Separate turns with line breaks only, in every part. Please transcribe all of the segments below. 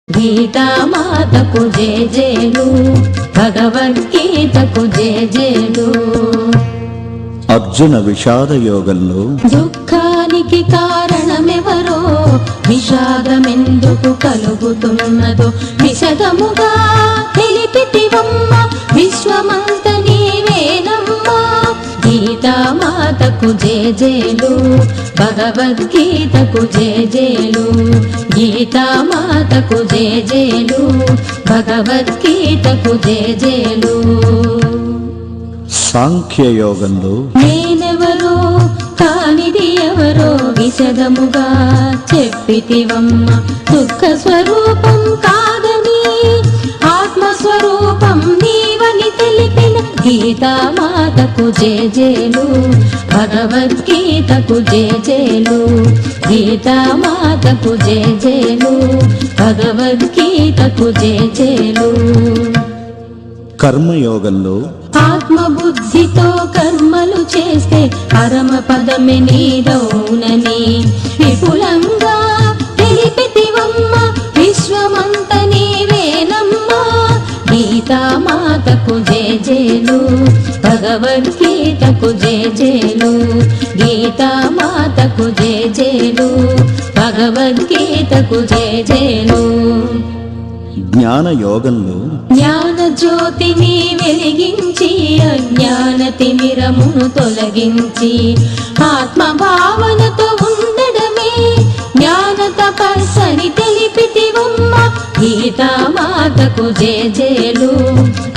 గీతామాతకు జేజేలు, భగవద్గీతకు జేజేలు.
అర్జున విషాద యోగంలో
దుఃఖానికి కారణమెవరో, విషాదమెందుకు కలుగుతున్నదో విశదముగా తెలిపితివమ్మ, విశ్వమంత నీవేనమ్మా. గీతామాతకు జేజేలు, భగవద్గీతకు జేజేలు. గీతామాతకు జేజేలు, భగవద్గీతకు జేజేలు.
సాంఖ్యయోగంలో
నేనెవరో కానిది ఎవరో విశదముగా చెప్పితివమ్మ, దుఃఖ స్వరూపం కాదని ఆత్మస్వరూపం నీవని తెలిపిన. గీతామాతకు జేజేలు, భగవద్గీతకు జేజేలు. గీతామాతకు జేజేలు, భగవద్గీతకు జేజేలు.
కర్మయోగంలో
ఆత్మబుద్ధితో కర్మలు చేస్తే పరమ పదమే నీదౌనని విపులంగా తెలిపితివమ్మ, విశ్వమంత నీవేనమ్మా. గీతామాతకు జేజేలు, భగవద్గీతకు జేజేలు. గీతామాతకు జేజేలు, భగవద్గీతకు జేజేలు.
జ్ఞానయోగంలో
జ్ఞాన జ్యోతిని వెలిగించి అజ్ఞాన తిమిరమును తొలగించి ఆత్మభావనతో ఉండడమే జ్ఞాన తపస్సని తెలిపితివమ్మ. గీతామాతకు జేజేలు,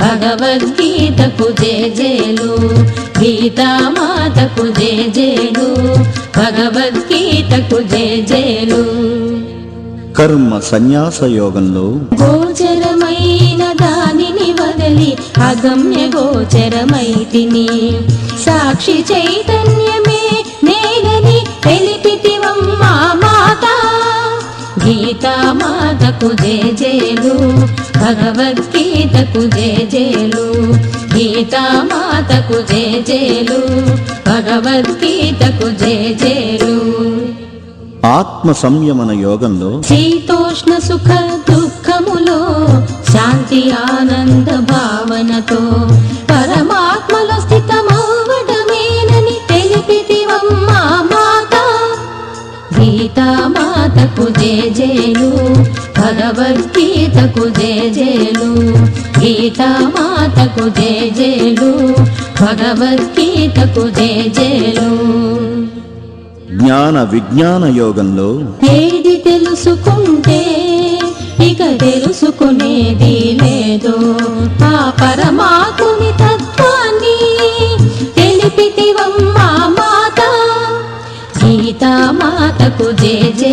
భగవద్గీతకు జేజేలు. గీతామాతకు జేజేలు, భగవద్గీతకు జేజేలు.
కర్మ సన్యాస యోగంలో
గోచరమైన దానిని వదలి అగమ్య గోచరమైతిని, సాక్షి చైతన్యమే నేనని తెలిపితివమ్మా మాత. గీతామాతకు జేజేలు, భగవద్గీతకు జేజేలు. గీతామాతకు జేజేలు, భగవద్గీతకు జేజేలు.
ఆత్మ సంయమన యోగంలో
శీతోష్ణ సుఖ దుఃఖములో శాంతి ఆనంద భావనతో పరమాత్మలో స్థితమవ్వడమేనని తెలిపితివమ్మా మాత. గీతామాతకు జేజేలు, భగవద్గీతకు జేజేలు. గీతామాతకు జేజేలు, భగవద్గీతకు జేజేలు.
జ్ఞాన విజ్ఞాన యోగంలో
ఏది తెలుసుకుంటే ఇక తెలుసుకునేది లేదో, ఆ పరమాత్ముని తత్వాన్ని తెలిపితివమ్మా మాత. గీతామాతకు జేజేలు,